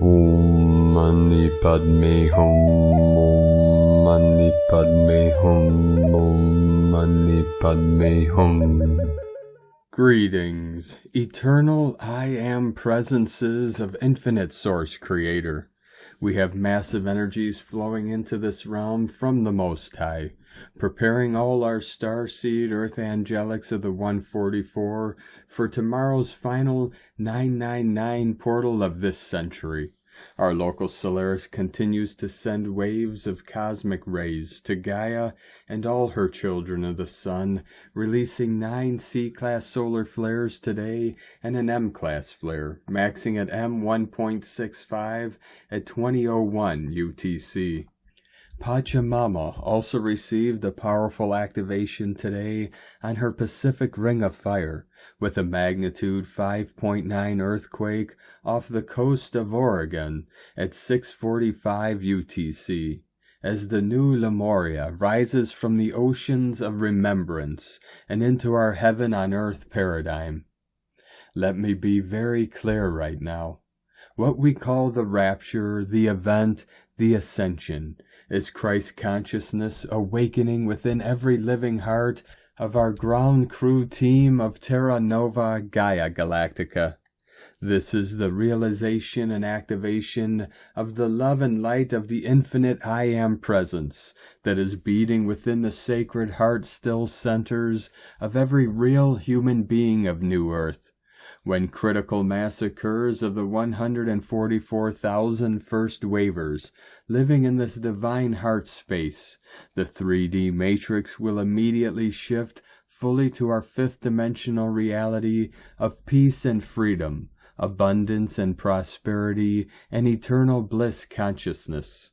Om Mani Padme Hum. Om Mani Padme Hum. Om Mani Padme Hum. Greetings, eternal I Am presences of infinite source creator. We have massive energies flowing into this realm from the Most High, preparing all our starseed earth angelics of the 144 for tomorrow's final 999 portal of this century. Our local Solaris continues to send waves of cosmic rays to Gaia and all her children of the sun, releasing 9 C-class solar flares today and an M-class flare, maxing at M1.65 at 20:01 UTC. Pachamama also received a powerful activation today on her Pacific Ring of Fire, with a magnitude 5.9 earthquake off the coast of Oregon at 6:45 UTC, as the new Lemuria rises from the oceans of remembrance and into our heaven on earth paradigm. Let me be very clear right now. What we call the rapture, the event, the ascension, is Christ consciousness awakening within every living heart of our ground crew team of Terra Nova Gaia Galactica. This is the realization and activation of the love and light of the infinite I Am presence that is beating within the sacred heart still centers of every real human being of New Earth. When critical mass occurs of the 144,000 first wavers living in this divine heart space, the 3D matrix will immediately shift fully to our 5th dimensional reality of peace and freedom, abundance and prosperity, and eternal bliss consciousness.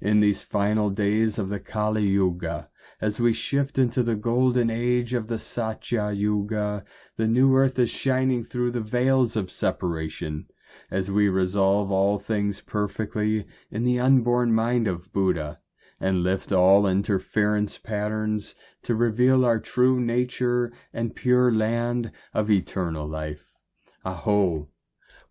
In these final days of the Kali Yuga, as we shift into the golden age of the Satya Yuga, the new earth is shining through the veils of separation, as we resolve all things perfectly in the unborn mind of Buddha, and lift all interference patterns to reveal our true nature and pure land of eternal life. A'ho!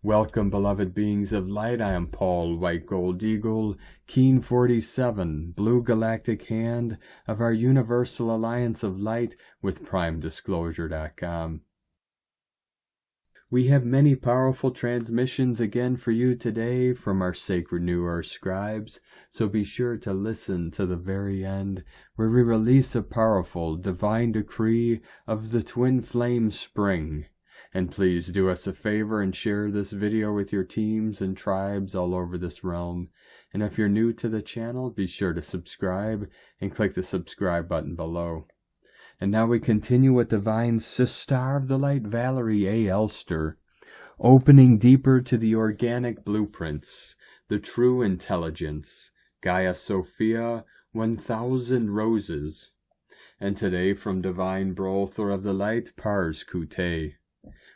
Welcome, beloved beings of light. I am Paul, White Gold Eagle, Keen 47, Blue Galactic Hand of our Universal Alliance of Light with PrimeDisclosure.com. We have many powerful transmissions again for you today from our Sacred New Earth scribes, so be sure to listen to the very end, where we release a powerful divine decree of the Twin Flame Spring. And please do us a favor and share this video with your teams and tribes all over this realm. And if you're new to the channel, be sure to subscribe and click the subscribe button below. And now we continue with Divine Sister of the Light, Valerie A. Elster, opening deeper to the organic blueprints, the true intelligence, Gaia Sophia, 1000 Roses. And today from Divine Brother of the Light, Pars Kute.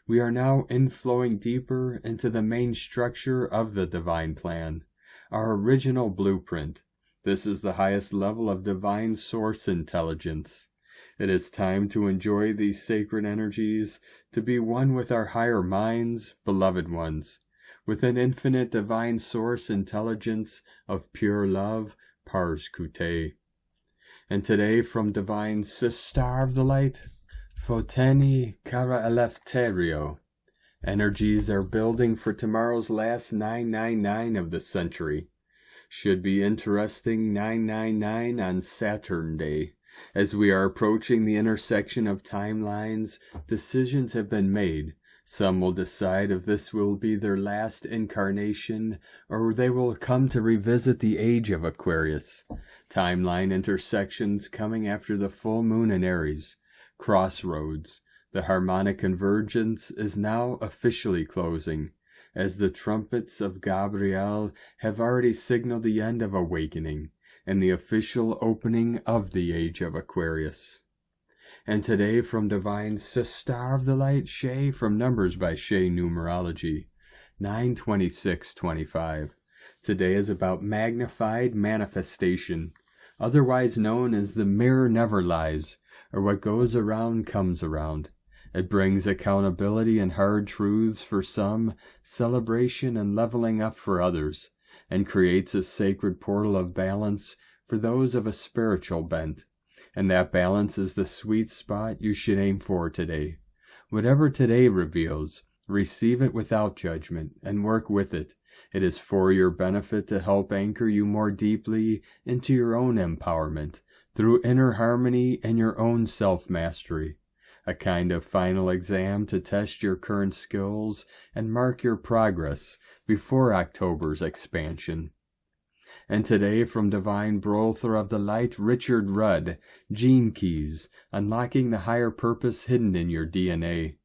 We are now inflowing deeper into the main structure of the divine plan, our original blueprint. This is the highest level of divine source intelligence. It is time to enjoy these sacred energies, to be one with our higher minds, beloved ones, with an infinite divine source intelligence of pure love, Pars Kute. And today from Divine Sister of the Light, Foteni Kara Eleftherio. Energies are building for tomorrow's last 999 of the century. Should be interesting 999 on Saturn Day. As we are approaching the intersection of timelines, decisions have been made. Some will decide if this will be their last incarnation, or they will come to revisit the age of Aquarius. Timeline intersections coming after the full moon in Aries. Crossroads. The harmonic convergence is now officially closing, as the trumpets of Gabriel have already signaled the end of awakening and the official opening of the age of Aquarius. And today from Divine Sister of the Light, Shay, from Numbers by Shay Numerology, 9/26/25. Today is about magnified manifestation, otherwise known as the mirror never lies, or what goes around comes around. It brings accountability and hard truths for some, celebration and leveling up for others, and creates a sacred portal of balance for those of a spiritual bent. And that balance is the sweet spot you should aim for today. Whatever today reveals, receive it without judgment and work with it. It is for your benefit to help anchor you more deeply into your own empowerment through inner harmony and your own self-mastery. A kind of final exam to test your current skills and mark your progress before October's expansion. And today, from Divine Brother of the Light, Richard Rudd, Gene Keys, Unlocking the Higher Purpose Hidden in Your DNA.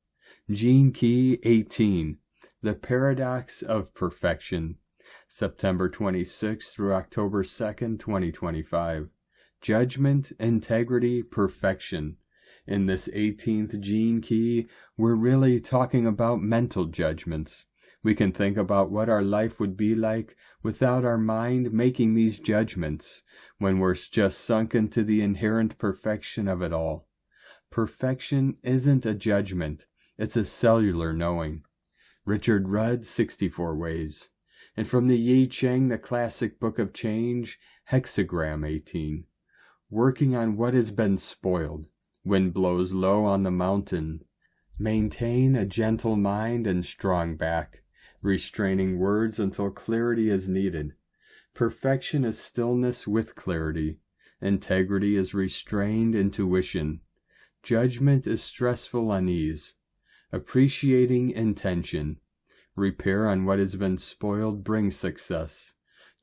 Gene Key 18, The Paradox of Perfection, September 26 through October 2nd, 2025. Judgment, integrity, perfection. In this 18th gene key, we're really talking about mental judgments. We can think about what our life would be like without our mind making these judgments, when we're just sunk into the inherent perfection of it all. Perfection isn't a judgment, it's a cellular knowing. Richard Rudd, 64 Ways. And from the I Ching, the classic book of change, hexagram 18. Working on what has been spoiled. Wind blows low on the mountain. Maintain a gentle mind and strong back, restraining words until clarity is needed. Perfection is stillness with clarity. Integrity is restrained intuition. Judgment is stressful unease. Appreciating intention. Repair on what has been spoiled brings success.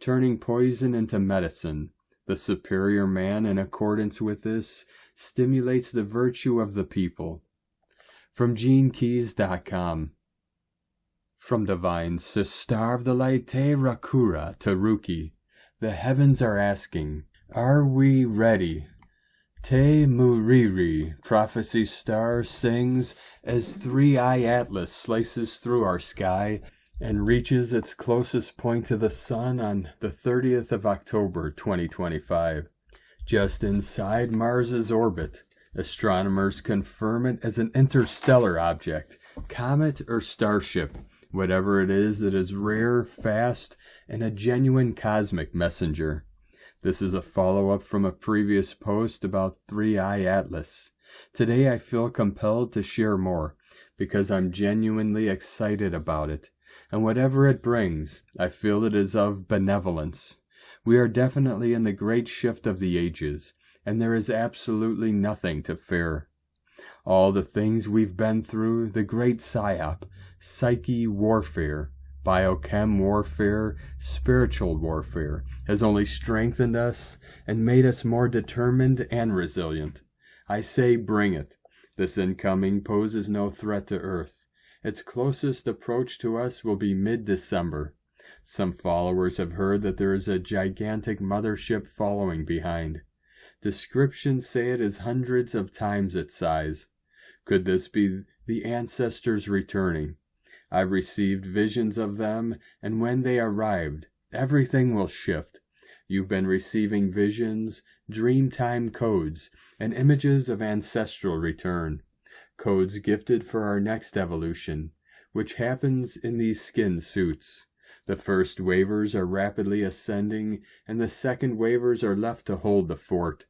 Turning poison into medicine. The superior man, in accordance with this, stimulates the virtue of the people. From GeneKeys.com. From Divine Sister of the Light Te Rakura Taruki, the heavens are asking, are we ready? Te Muriri, prophecy star, sings as 3-eye Atlas slices through our sky and reaches its closest point to the sun on the 30th of October 2025. Just inside Mars's orbit, astronomers confirm it as an interstellar object, comet or starship. Whatever it is rare, fast, and a genuine cosmic messenger. This is a follow-up from a previous post about 3-eye Atlas. Today I feel compelled to share more, because I'm genuinely excited about it. And whatever it brings, I feel it is of benevolence. We are definitely in the great shift of the ages, and there is absolutely nothing to fear. All the things we've been through, the great psyop, psyche warfare, biochem warfare, spiritual warfare, has only strengthened us and made us more determined and resilient. I say bring it. This incoming poses no threat to Earth. Its closest approach to us will be mid-December. Some followers have heard that there is a gigantic mothership following behind. Descriptions say it is hundreds of times its size. Could this be the ancestors returning? I've received visions of them, and when they arrived, everything will shift. You've been receiving visions, dream-time codes, and images of ancestral return. Codes gifted for our next evolution, which happens in these skin suits. The first waivers are rapidly ascending, and the second waivers are left to hold the fort.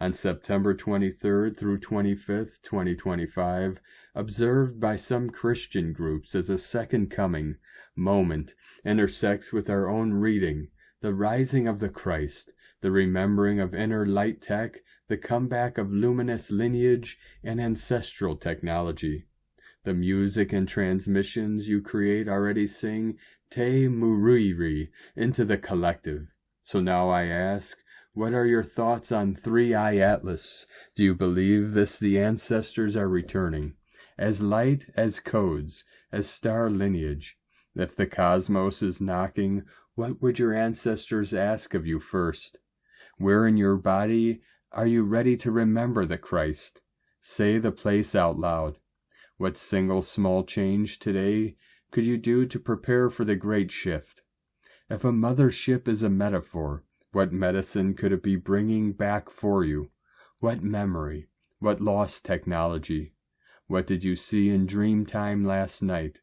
On September 23rd through 25th, 2025, observed by some Christian groups as a second coming moment, intersects with our own reading, the rising of the Christ, the remembering of inner light tech, the comeback of luminous lineage and ancestral technology. The music and transmissions you create already sing Te Muriri into the collective. So now I ask, what are your thoughts on 3-eye Atlas? Do you believe the ancestors are returning? As light, as codes, as star lineage. If the cosmos is knocking, what would your ancestors ask of you first? Where in your body are you ready to remember the Christ? Say the place out loud. What single small change today could you do to prepare for the great shift? If a mothership is a metaphor, what medicine could it be bringing back for you? What memory? What lost technology? What did you see in dream time last night?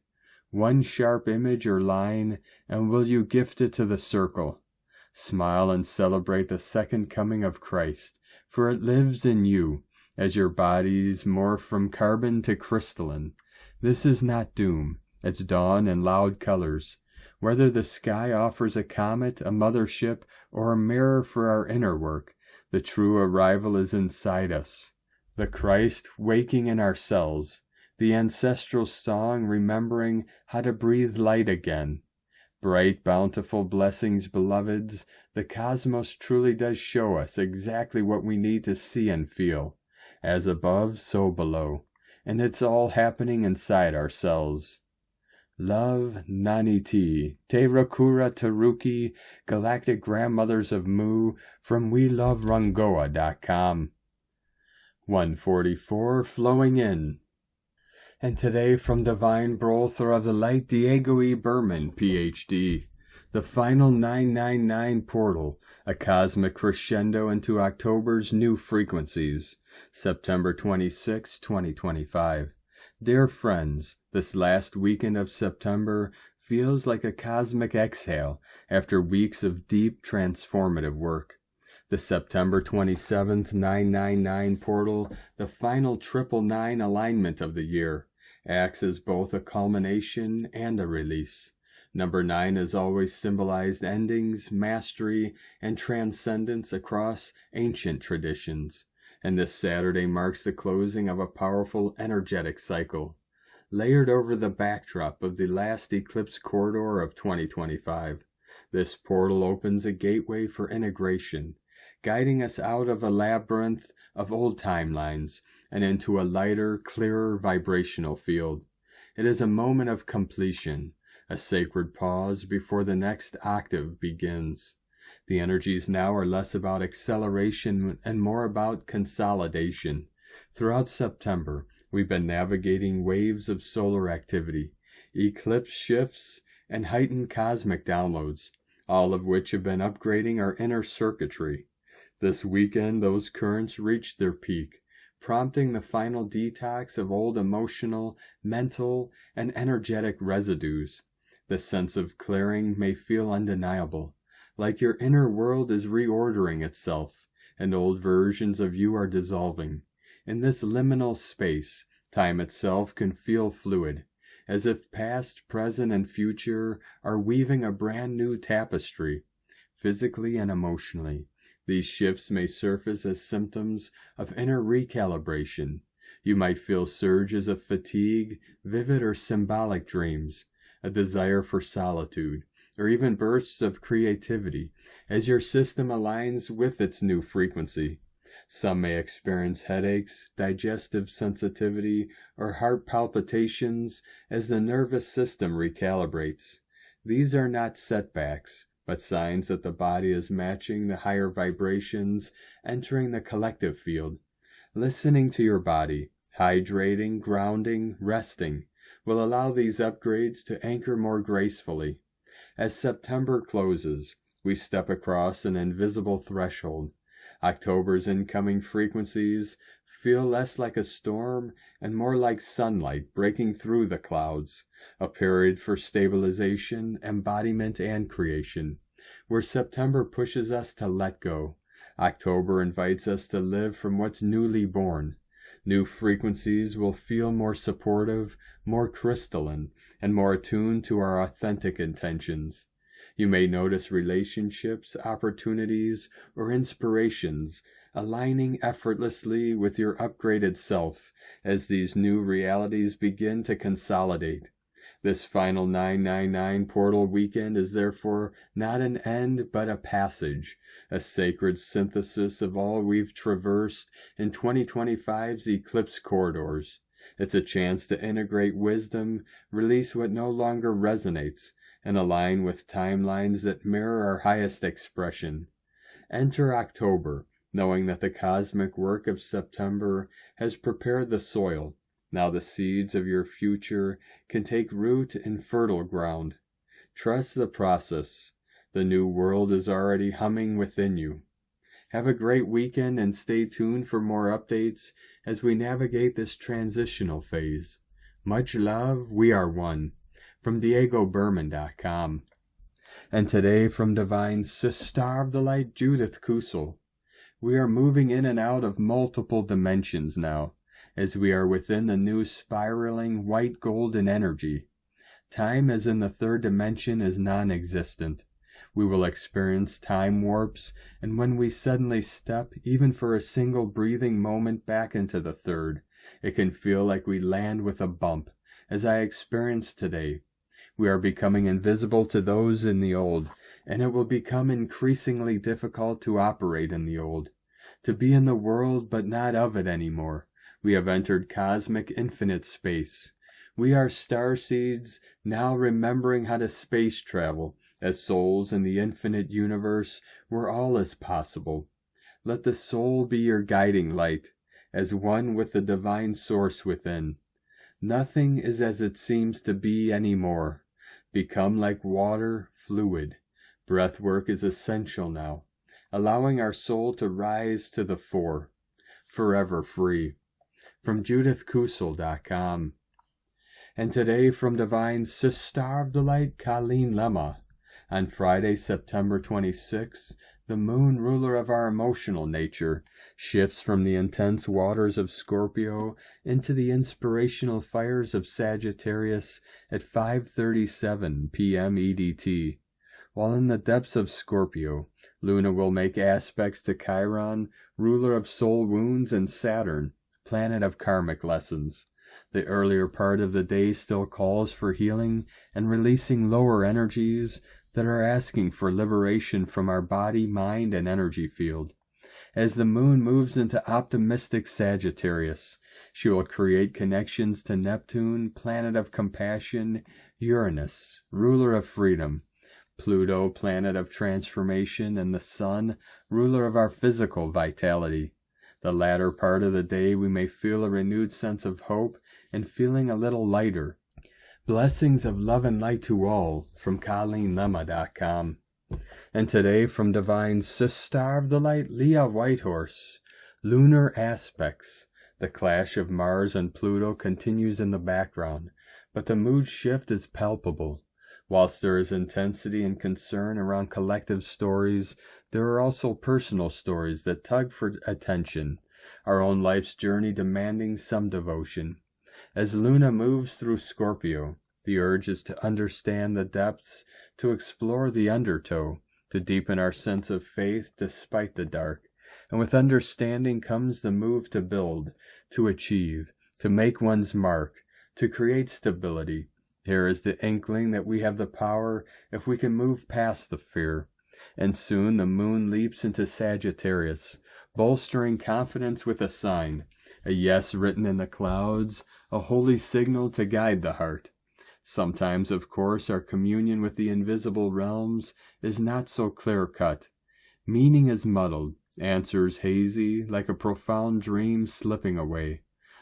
One sharp image or line, and will you gift it to the circle? Smile and celebrate the second coming of Christ, for it lives in you, as your bodies morph from carbon to crystalline. This is not doom, it's dawn in loud colors. Whether the sky offers a comet, a mothership, or a mirror for our inner work, the true arrival is inside us. The Christ waking in our cells, the ancestral song remembering how to breathe light again. Bright, bountiful blessings, beloveds, the cosmos truly does show us exactly what we need to see and feel. As above, so below. And it's all happening inside ourselves. Love, Naniti, Te Rakura Taruki, Galactic Grandmothers of Mu, from WeLoveRungoa.com. 144, Flowing In. And today from Divine Brother of the Light, Diego E. Berman, Ph.D., the final 999 portal, a cosmic crescendo into October's new frequencies, September 26, 2025. Dear friends, this last weekend of September feels like a cosmic exhale after weeks of deep transformative work. The September 27th 999 portal, the final 999 alignment of the year, acts as both a culmination and a release. Number 9 has always symbolized endings, mastery, and transcendence across ancient traditions, and this Saturday marks the closing of a powerful energetic cycle, layered over the backdrop of the last eclipse corridor of 2025. This portal opens a gateway for integration, guiding us out of a labyrinth of old timelines and into a lighter, clearer vibrational field. It is a moment of completion, a sacred pause before the next octave begins. The energies now are less about acceleration and more about consolidation. Throughout September, we've been navigating waves of solar activity, eclipse shifts, and heightened cosmic downloads, all of which have been upgrading our inner circuitry. This weekend, those currents reached their peak, prompting the final detox of old emotional, mental, and energetic residues. The sense of clearing may feel undeniable, like your inner world is reordering itself, and old versions of you are dissolving. In this liminal space, time itself can feel fluid, as if past, present, and future are weaving a brand new tapestry, physically and emotionally. These shifts may surface as symptoms of inner recalibration. You might feel surges of fatigue, vivid or symbolic dreams, a desire for solitude, or even bursts of creativity, as your system aligns with its new frequency. Some may experience headaches, digestive sensitivity, or heart palpitations as the nervous system recalibrates. These are not setbacks, but signs that the body is matching the higher vibrations entering the collective field. Listening to your body, hydrating, grounding, resting, will allow these upgrades to anchor more gracefully. As September closes, we step across an invisible threshold. October's incoming frequencies feel less like a storm and more like sunlight breaking through the clouds, a period for stabilization, embodiment, and creation. Where September pushes us to let go, October invites us to live from what's newly born. New frequencies will feel more supportive, more crystalline, and more attuned to our authentic intentions. You may notice relationships, opportunities, or inspirations aligning effortlessly with your upgraded self as these new realities begin to consolidate. This final 999 portal weekend is therefore not an end but a passage, a sacred synthesis of all we've traversed in 2025's eclipse corridors. It's a chance to integrate wisdom, release what no longer resonates, and align with timelines that mirror our highest expression. Enter October, knowing that the cosmic work of September has prepared the soil. Now the seeds of your future can take root in fertile ground. Trust the process. The new world is already humming within you. Have a great weekend and stay tuned for more updates as we navigate this transitional phase. Much love, we are one. From DiegoBerman.com. And today from Divine Sister of the Light, Judith Kusel. We are moving in and out of multiple dimensions now, as we are within the new spiraling white golden energy. Time as in the third dimension is non-existent. We will experience time warps, and when we suddenly step, even for a single breathing moment, back into the third, it can feel like we land with a bump, as I experienced today. We are becoming invisible to those in the old, and it will become increasingly difficult to operate in the old, to be in the world but not of it anymore. We have entered cosmic infinite space. We are starseeds, now remembering how to space travel, as souls in the infinite universe where all is possible. Let the soul be your guiding light, as one with the divine source within. Nothing is as it seems to be anymore. Become like water, fluid. Breathwork is essential now, allowing our soul to rise to the fore. Forever free. From JudithKusel.com. And today from Divine Sister of the Light, Colleen Lemma. On Friday, September 26, the moon, ruler of our emotional nature, shifts from the intense waters of Scorpio into the inspirational fires of Sagittarius at 5:37 p.m. EDT. While in the depths of Scorpio, Luna will make aspects to Chiron, ruler of soul wounds, and Saturn, planet of karmic lessons. The earlier part of the day still calls for healing and releasing lower energies that are asking for liberation from our body, mind, and energy field. As the moon moves into optimistic Sagittarius, she will create connections to Neptune, planet of compassion, Uranus, ruler of freedom, Pluto, planet of transformation, and the Sun, ruler of our physical vitality. The latter part of the day we may feel a renewed sense of hope and feeling a little lighter. Blessings of love and light to all, from ColleenLemma.com. And today from Divine Sister of the Light, Leah Whitehorse. Lunar aspects. The clash of Mars and Pluto continues in the background, but the mood shift is palpable. Whilst there is intensity and concern around collective stories, there are also personal stories that tug for attention, our own life's journey demanding some devotion. As Luna moves through Scorpio, the urge is to understand the depths, to explore the undertow, to deepen our sense of faith despite the dark. And with understanding comes the move to build, to achieve, to make one's mark, to create stability. Here is the inkling that we have the power if we can move past the fear. And soon the moon leaps into Sagittarius, bolstering confidence with a sign, a yes written in the clouds, a holy signal to guide the heart. Sometimes, of course, our communion with the invisible realms is not so clear-cut. Meaning is muddled, answers hazy, like a profound dream slipping away.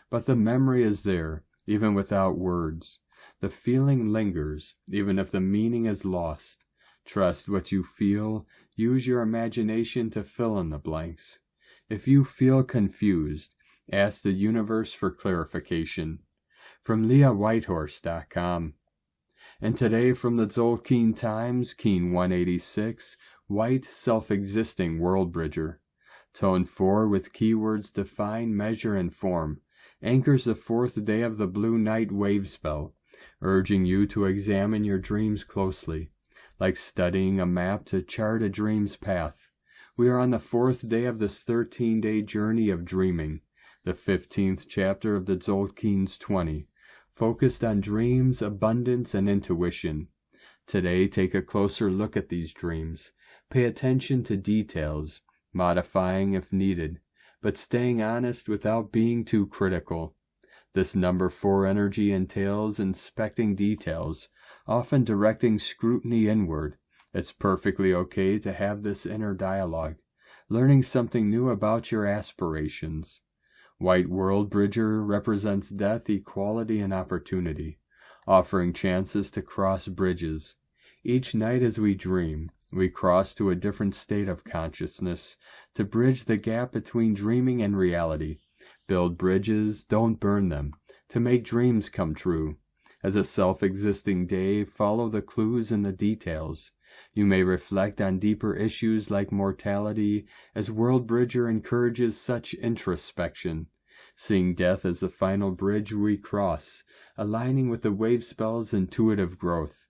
But the memory is there, even without words. The feeling lingers, even if the meaning is lost. Trust what you feel, use your imagination to fill in the blanks. If you feel confused, ask the universe for clarification. From LeahWhitehorse.com. And today from the Tzolk'in Times, Keen 186, White Self-Existing World Bridger. Tone 4 with keywords define, measure, and form. Anchors the fourth day of the Blue Night wave spell, urging you to examine your dreams closely, like studying a map to chart a dream's path. We are on the fourth day of this 13-day journey of dreaming, the 15th chapter of the Tzolk'in's 20, focused on dreams, abundance, and intuition. Today, take a closer look at these dreams. Pay attention to details, modifying if needed, but staying honest without being too critical. This number 4 energy entails inspecting details, often directing scrutiny inward. It's perfectly okay to have this inner dialogue, learning something new about your aspirations. White World Bridger represents death, equality, and opportunity, offering chances to cross bridges. Each night as we dream, We cross to a different state of consciousness to bridge the gap between dreaming and reality. Build bridges, don't burn them, to make dreams come true. As a self-existing day, follow the clues and the details. You may reflect on deeper issues like mortality, as World Bridger encourages such introspection. Seeing death as the final bridge we cross, aligning with the wave spell's intuitive growth.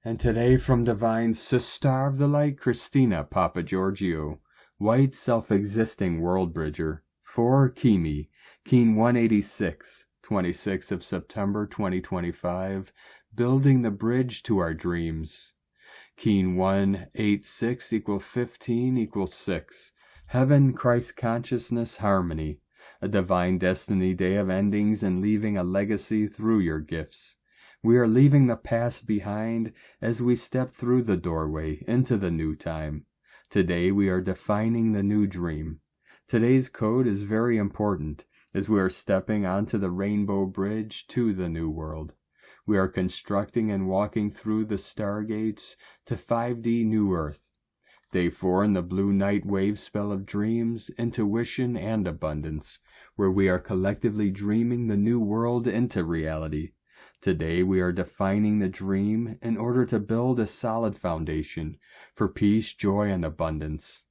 And today from Divine Sister of the Light, Christina Papa Giorgio, White Self-Existing World Bridger, 4 Kimi, Keen 186, 26th of September 2025, Building the Bridge to Our Dreams. Keen 186 equals 15 equals 6. Heaven, Christ Consciousness, Harmony. A divine destiny day of endings and leaving a legacy through your gifts. We are leaving the past behind as we step through the doorway into the new time. Today we are defining the new dream. Today's code is very important as we are stepping onto the rainbow bridge to the new world. We are constructing and walking through the stargates to 5D New Earth. Day 4 in the blue night wave spell of dreams, intuition, and abundance, where we are collectively dreaming the new world into reality. Today we are defining the dream in order to build a solid foundation for peace, joy, and abundance.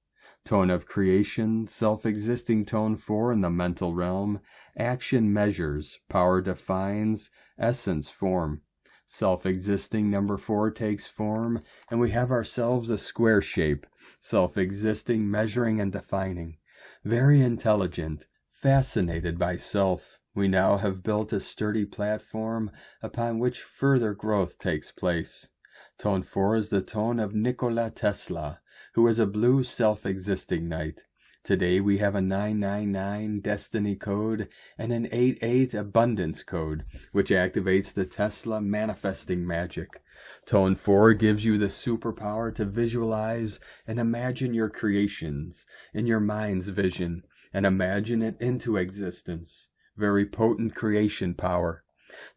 Tone of creation, self-existing tone 4 in the mental realm, action measures, power defines, essence form. Self-existing number 4 takes form, and we have ourselves a square shape, self-existing, measuring, and defining. Very intelligent, fascinated by self, we now have built a sturdy platform upon which further growth takes place. Tone 4 is the tone of Nikola Tesla, who is a blue self-existing knight. Today we have a 999 destiny code and an 88 abundance code, which activates the Tesla manifesting magic. Tone 4 gives you the superpower to visualize and imagine your creations in your mind's vision and imagine it into existence. Very potent creation power.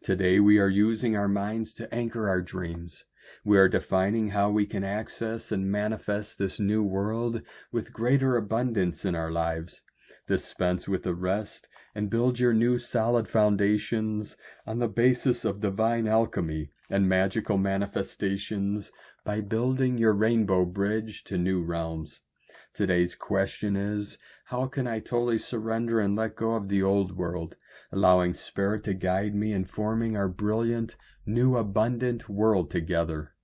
Today we are using our minds to anchor our dreams. We are defining how we can access and manifest this new world with greater abundance in our lives. Dispense with the rest and build your new solid foundations on the basis of divine alchemy and magical manifestations by building your rainbow bridge to new realms. Today's question is, how can I totally surrender and let go of the old world, allowing Spirit to guide me in forming our brilliant, new abundant world together?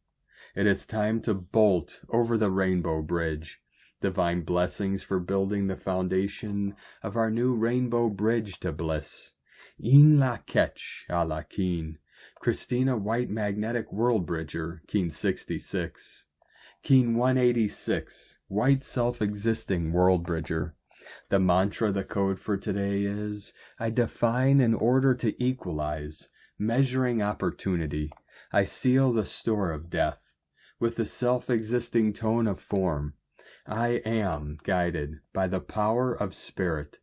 It is time to bolt over the rainbow bridge. Divine blessings for building the foundation of our new rainbow bridge to bliss. In la ketch a la keen. Christina White Magnetic World Bridger, Keen 66. Keen 186, White Self-Existing World Bridger. The mantra, the code for today is, I define in order to equalize, measuring opportunity. I seal the store of death. With the self-existing tone of form, I am guided by the power of Spirit.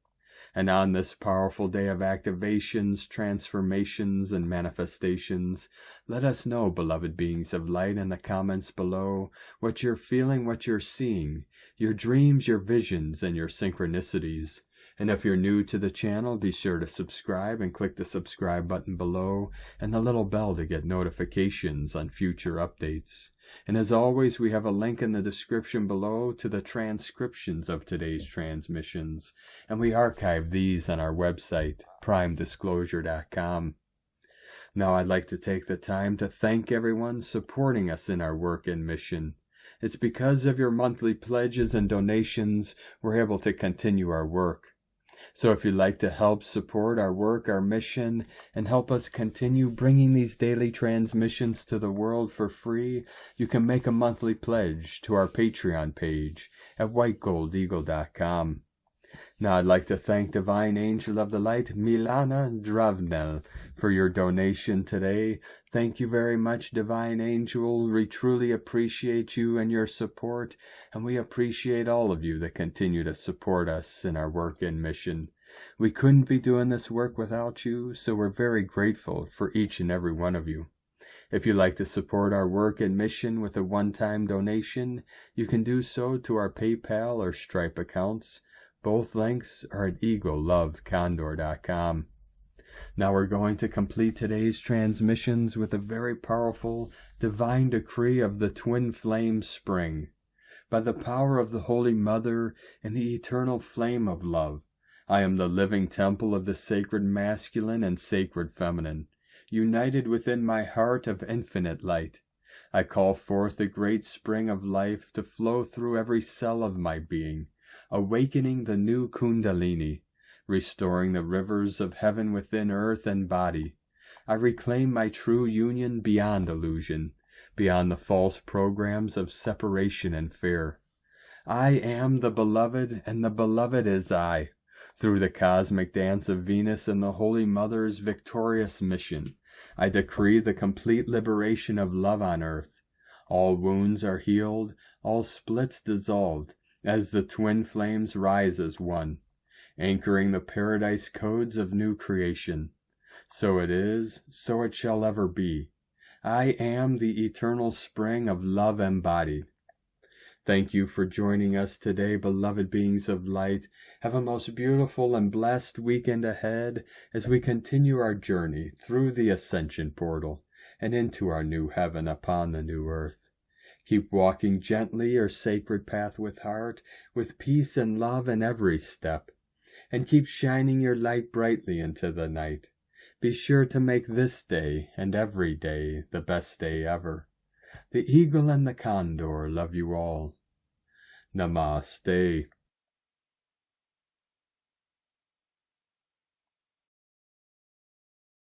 And on this powerful day of activations, transformations, and manifestations, let us know, beloved beings of light, in the comments below, what you're feeling, what you're seeing, your dreams, your visions, and your synchronicities. And if you're new to the channel, be sure to subscribe and click the subscribe button below and the little bell to get notifications on future updates. And as always, we have a link in the description below to the transcriptions of today's transmissions, and we archive these on our website, primedisclosure.com. Now I'd like to take the time to thank everyone supporting us in our work and mission. It's because of your monthly pledges and donations we're able to continue our work. So if you'd like to help support our work, our mission, and help us continue bringing these daily transmissions to the world for free, you can make a monthly pledge to our Patreon page at whitegoldeagle.com. Now I'd like to thank Divine Angel of the Light, Milana Dravnel, for your donation today. Thank you very much, Divine Angel. We truly appreciate you and your support, and we appreciate all of you that continue to support us in our work and mission. We couldn't be doing this work without you, so we're very grateful for each and every one of you. If you'd like to support our work and mission with a one-time donation, you can do so to our PayPal or Stripe accounts. Both links are at eaglelovecondor.com. Now we're going to complete today's transmissions with a very powerful divine decree of the twin flame spring. By the power of the Holy Mother and the eternal flame of love, I am the living temple of the sacred masculine and sacred feminine, united within my heart of infinite light. I call forth the great spring of life to flow through every cell of my being, awakening the new Kundalini, restoring the rivers of heaven within earth and body. I reclaim my true union beyond illusion, beyond the false programs of separation and fear. I am the beloved, and the beloved is I. Through the cosmic dance of Venus and the Holy Mother's victorious mission, I decree the complete liberation of love on earth. All wounds are healed, all splits dissolved, as the twin flames rise as one, anchoring the paradise codes of new creation. So it is, so it shall ever be. I am the eternal spring of love embodied. Thank you for joining us today, beloved beings of light. Have a most beautiful and blessed weekend ahead as we continue our journey through the ascension portal and into our new heaven upon the new earth. Keep walking gently your sacred path with heart, with peace and love in every step, and keep shining your light brightly into the night. Be sure to make this day and every day the best day ever. The eagle and the condor love you all. Namaste.